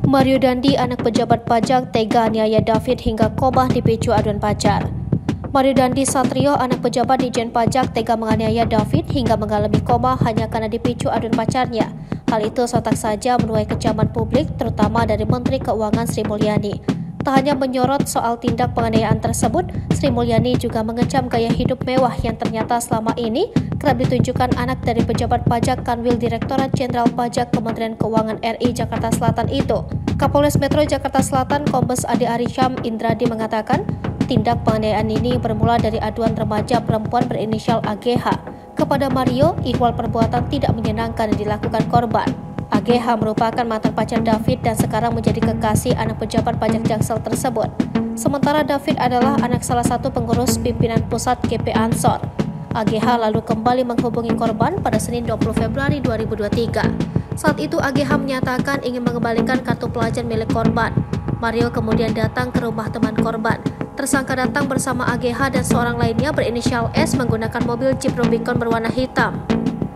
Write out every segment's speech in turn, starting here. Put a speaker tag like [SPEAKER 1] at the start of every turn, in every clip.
[SPEAKER 1] Mario Dandi, anak pejabat pajak, tega aniaya David hingga koma dipicu aduan pacar. Mario Dandi Satrio, anak pejabat Ditjen Pajak, tega menganiaya David hingga mengalami koma hanya karena dipicu aduan pacarnya. Hal itu sontak saja menuai kecaman publik, terutama dari Menteri Keuangan Sri Mulyani. Tak hanya menyorot soal tindak penganiayaan tersebut, Sri Mulyani juga mengecam gaya hidup mewah yang ternyata selama ini kerap ditunjukkan anak dari pejabat pajak Kanwil Direktorat Jenderal Pajak Kementerian Keuangan RI Jakarta Selatan itu. Kapolres Metro Jakarta Selatan Kombes Ade Arisham Indradi mengatakan, tindak penganiayaan ini bermula dari aduan remaja perempuan berinisial AGH kepada Mario ihwal perbuatan tidak menyenangkan yang dilakukan korban. AGH merupakan mantan pacar David dan sekarang menjadi kekasih anak pejabat pajak Jaksel tersebut. Sementara David adalah anak salah satu pengurus pimpinan pusat GP Ansor. AGH lalu kembali menghubungi korban pada Senin 20 Februari 2023. Saat itu AGH menyatakan ingin mengembalikan kartu pelajar milik korban. Mario kemudian datang ke rumah teman korban. Tersangka datang bersama AGH dan seorang lainnya berinisial S menggunakan mobil Jeep Rubicon berwarna hitam.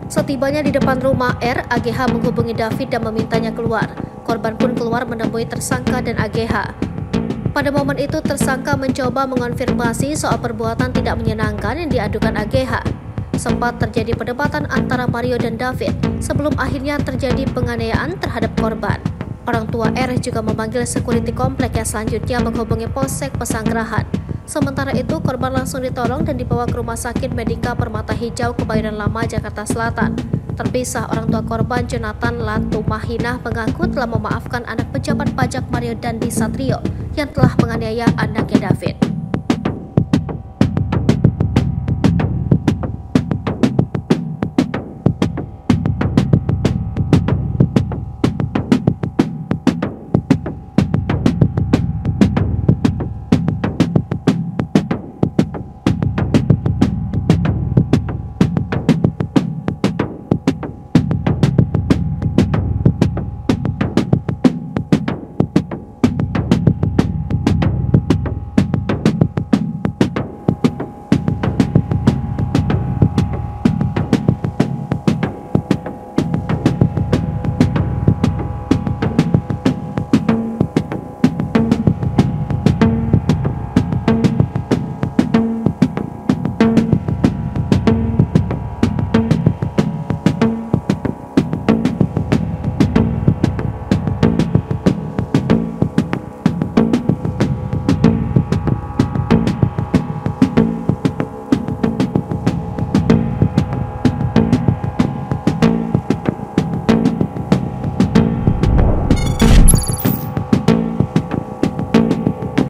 [SPEAKER 1] Setibanya di depan rumah R, AGH menghubungi David dan memintanya keluar. Korban pun keluar menemui tersangka dan AGH. Pada momen itu, tersangka mencoba mengonfirmasi soal perbuatan tidak menyenangkan yang diadukan AGH. Sempat terjadi perdebatan antara Mario dan David sebelum akhirnya terjadi penganiayaan terhadap korban. Orang tua R juga memanggil security komplek yang selanjutnya menghubungi Polsek Pesanggerahan. Sementara itu, korban langsung ditolong dan dibawa ke Rumah Sakit Medika Permata Hijau Kebayoran Lama, Jakarta Selatan. Terpisah, orang tua korban Jonathan Latumahinah mengaku telah memaafkan anak pejabat pajak Mario Dandi Satrio yang telah menganiaya anaknya David.